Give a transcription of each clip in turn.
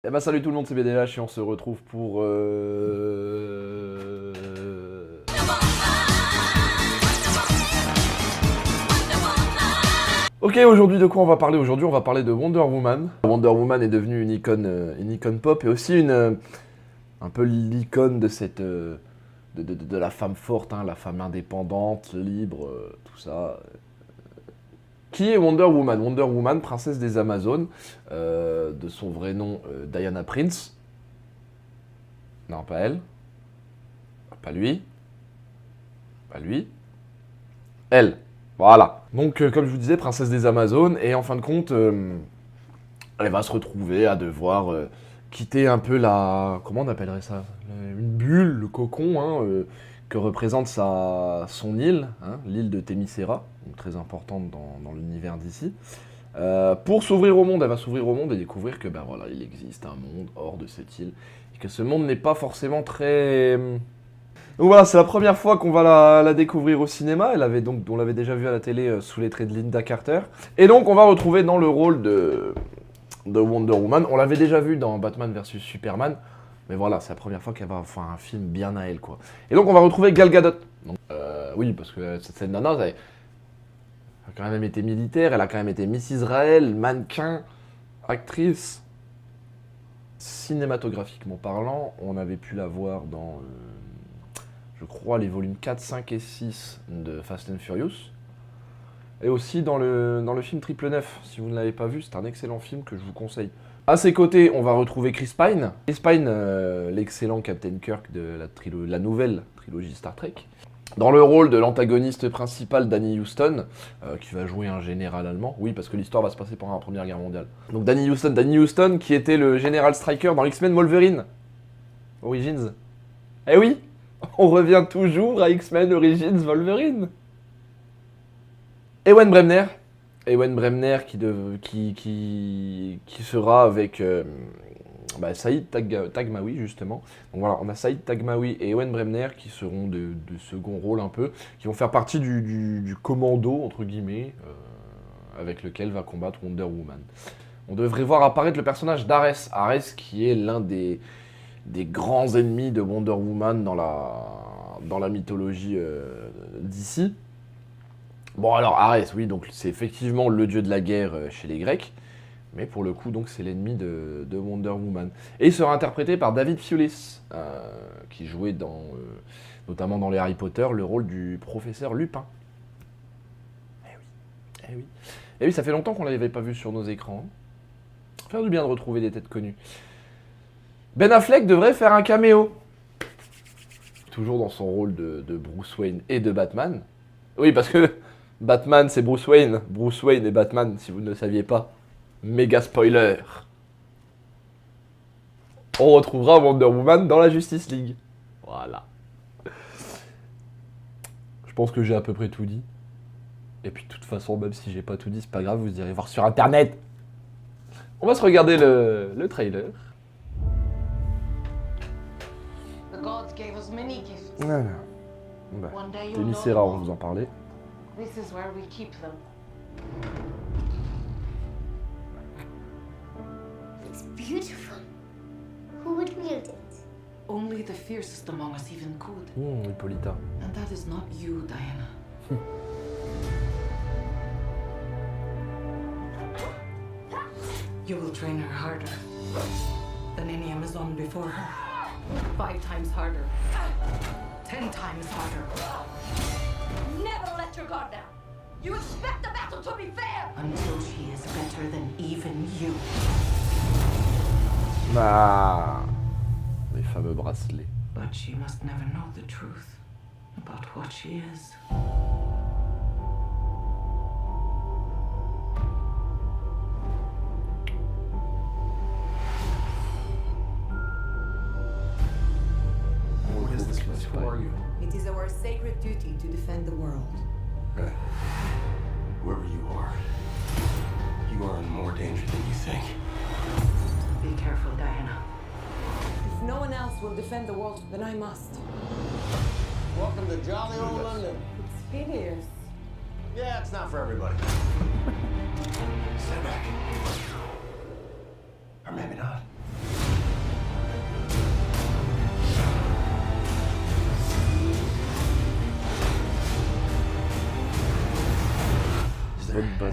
Eh ben salut tout le monde, c'est BDH et on se retrouve pour... Ok, aujourd'hui de quoi on va parler? Aujourd'hui on va parler de Wonder Woman. Wonder Woman est devenue une icône pop et aussi un peu l'icône de cette... de la femme forte, hein, la femme indépendante, libre, tout ça. Qui est Wonder Woman? Wonder Woman, princesse des Amazones, de son vrai nom Diana Prince. Non, pas elle. Pas lui. Pas lui. Elle. Voilà. Donc, comme je vous disais, princesse des Amazones, et en fin de compte, elle va se retrouver à devoir quitter un peu la... Comment on appellerait ça? Une bulle, le cocon, hein, que représente son île, hein, l'île de Themyscira, donc très importante dans l'univers d'ici. Pour s'ouvrir au monde, elle va s'ouvrir au monde et découvrir que, ben voilà, il existe un monde hors de cette île, et que ce monde n'est pas forcément très... Donc voilà, c'est la première fois qu'on va la découvrir au cinéma. On l'avait déjà vue à la télé sous les traits de Linda Carter. Et donc on va retrouver dans le rôle de Wonder Woman. On l'avait déjà vu dans Batman vs Superman. Mais voilà, c'est la première fois qu'elle va faire un film bien à elle, quoi. Et donc on va retrouver Gal Gadot. Donc, oui, parce que cette nana, elle a quand même été militaire, elle a quand même été Miss Israël, mannequin, actrice. Cinématographiquement parlant, on avait pu la voir dans... je crois, les volumes 4, 5 et 6 de Fast and Furious. Et aussi dans le film Triple 9. Si vous ne l'avez pas vu, c'est un excellent film que je vous conseille. À ses côtés, on va retrouver Chris Pine. Chris Pine, l'excellent Captain Kirk de la nouvelle trilogie Star Trek. Dans le rôle de l'antagoniste principal, Danny Huston, qui va jouer un général allemand. Oui, parce que l'histoire va se passer pendant la Première Guerre mondiale. Donc Danny Huston qui était le général Stryker dans X-Men Wolverine. Origins. Eh oui, on revient toujours à X-Men Origins Wolverine. Ewen Bremner qui sera avec Saïd Tagmaoui justement. Donc voilà, on a Saïd Tagmaoui et Ewen Bremner qui seront de second rôle un peu, qui vont faire partie du commando entre guillemets avec lequel va combattre Wonder Woman. On devrait voir apparaître le personnage d'Ares. Ares qui est l'un des grands ennemis de Wonder Woman dans la mythologie d'ici. Bon alors Arès, oui, donc c'est effectivement le dieu de la guerre chez les Grecs, mais pour le coup donc c'est l'ennemi de Wonder Woman. Et il sera interprété par David Thewlis, qui jouait notamment dans les Harry Potter le rôle du professeur Lupin. Eh oui, eh oui. Eh oui, ça fait longtemps qu'on ne l'avait pas vu sur nos écrans. Faire du bien de retrouver des têtes connues. Ben Affleck devrait faire un caméo. Toujours dans son rôle de Bruce Wayne et de Batman. Oui, parce que Batman c'est Bruce Wayne est Batman, si vous ne le saviez pas. Méga spoiler. On retrouvera Wonder Woman dans la Justice League. Voilà. Je pense que j'ai à peu près tout dit. Et puis de toute façon, même si j'ai pas tout dit, c'est pas grave, vous irez voir sur internet. On va se regarder le trailer. The gods gave us many gifts. Voilà. Bah, Themyscira, on vous en parlait. This is where we keep them. It's beautiful. Who would wield it? Only the fiercest among us even could. Hippolyta. And that is not you, Diana. You will train her harder than any Amazon before her. 5 times harder. 10 times harder. Never let your guard down. You expect the battle to be fair. Until she is better than even you. Ah, les fameux bracelets. But she must never know the truth about what she is. What is this place? Who are you? It is our sacred duty to defend the world. Whoever you are in more danger than you think. Be careful, Diana. If no one else will defend the world, then I must. Welcome to jolly old London. It's hideous. Yeah, it's not for everybody. Stand back. Or maybe not.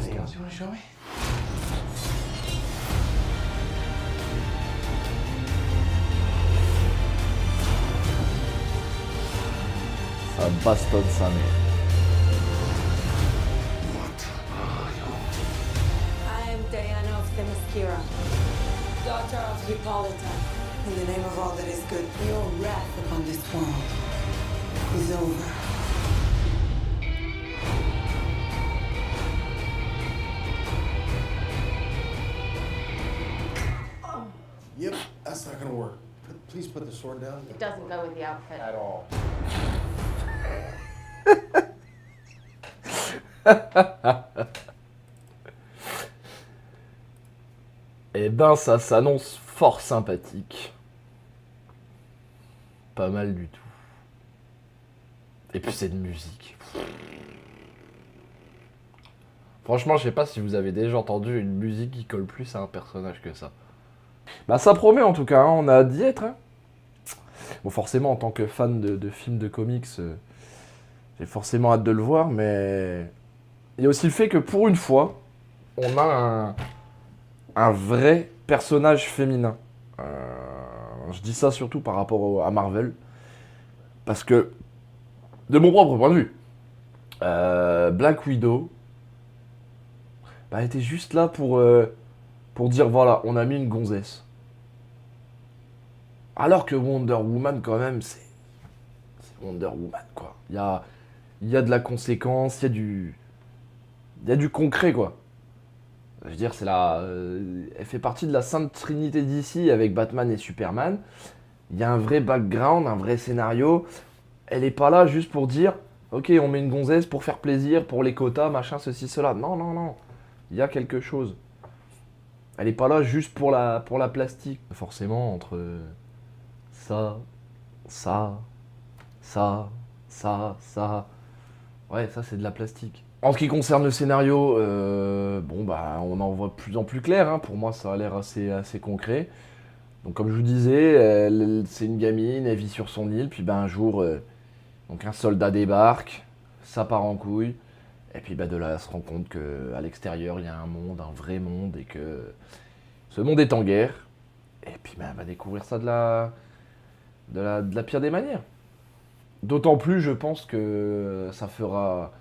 Oscar. else you want to show me? Ça bastonne sa mère. I am Diana of Themyscira, daughter of Hippolyta. In the name of all that is good, your wrath upon this world is over. Yep, that's not gonna work. Please put the sword down. It doesn't go with the outfit. At all. Eh ben, ça s'annonce fort sympathique. Pas mal du tout. Et puis cette musique. Franchement, je sais pas si vous avez déjà entendu une musique qui colle plus à un personnage que ça. Bah ça promet en tout cas, hein, on a hâte d'y être. Hein. Bon, forcément, en tant que fan de films de comics, j'ai forcément hâte de le voir, mais il y a aussi le fait que pour une fois, on a un vrai personnage féminin. Je dis ça surtout par rapport à Marvel, parce que, de mon propre point de vue, Black Widow était juste là pour dire, voilà, on a mis une gonzesse. Alors que Wonder Woman, quand même, c'est Wonder Woman, quoi. Il y a de la conséquence, il y a du concret, quoi. Je veux dire, elle fait partie de la Sainte Trinité d'ici avec Batman et Superman. Il y a un vrai background, un vrai scénario. Elle est pas là juste pour dire, ok, on met une gonzesse pour faire plaisir, pour les quotas, machin, ceci, cela. Non, non, non. Il y a quelque chose. Elle est pas là juste pour la plastique. Forcément, entre ça. Ouais, ça, c'est de la plastique. En ce qui concerne le scénario, on en voit de plus en plus clair. Hein. Pour moi, ça a l'air assez concret. Donc, comme je vous disais, c'est une gamine, elle vit sur son île. Puis, un jour, un soldat débarque, ça part en couille. Et puis, de là, elle se rend compte qu'à l'extérieur, il y a un monde, un vrai monde, et que ce monde est en guerre. Et puis, elle va découvrir ça de la pire des manières. D'autant plus, je pense que ça fera...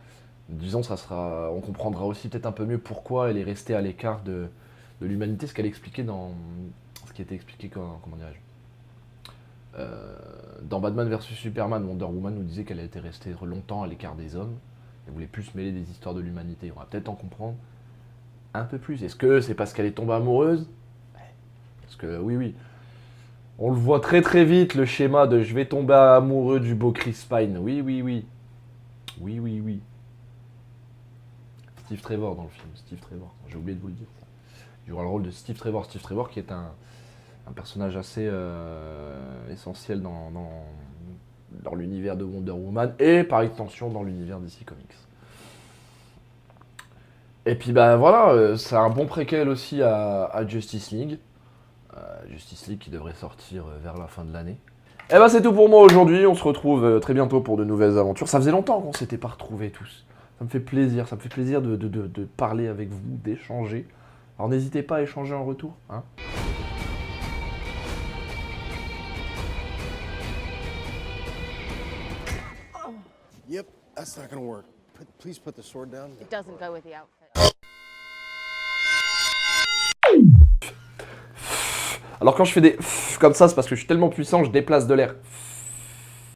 Disons, on comprendra aussi peut-être un peu mieux pourquoi elle est restée à l'écart de l'humanité, ce qui était expliqué comment dirais-je, dans Batman vs Superman, Wonder Woman nous disait qu'elle était restée longtemps à l'écart des hommes, elle voulait plus se mêler des histoires de l'humanité. On va peut-être en comprendre un peu plus. Est-ce que c'est parce qu'elle est tombée amoureuse? Parce que oui, on le voit très très vite, le schéma de je vais tomber amoureux du beau Chris Pine. Oui. Steve Trevor dans le film, Steve Trevor, j'ai oublié de vous le dire. Il jouera le rôle de Steve Trevor qui est un personnage assez essentiel dans l'univers de Wonder Woman et par extension dans l'univers DC Comics. Et puis voilà, c'est un bon préquel aussi à Justice League. Justice League qui devrait sortir vers la fin de l'année. Et c'est tout pour moi aujourd'hui, on se retrouve très bientôt pour de nouvelles aventures. Ça faisait longtemps qu'on s'était pas retrouvés tous. Ça me fait plaisir de parler avec vous, d'échanger. Alors n'hésitez pas à échanger en retour. Hein. Yep, that's not gonna work. Please put the sword down. It doesn't go with the outfit. Alors quand je fais des comme ça, c'est parce que je suis tellement puissant, je déplace de l'air.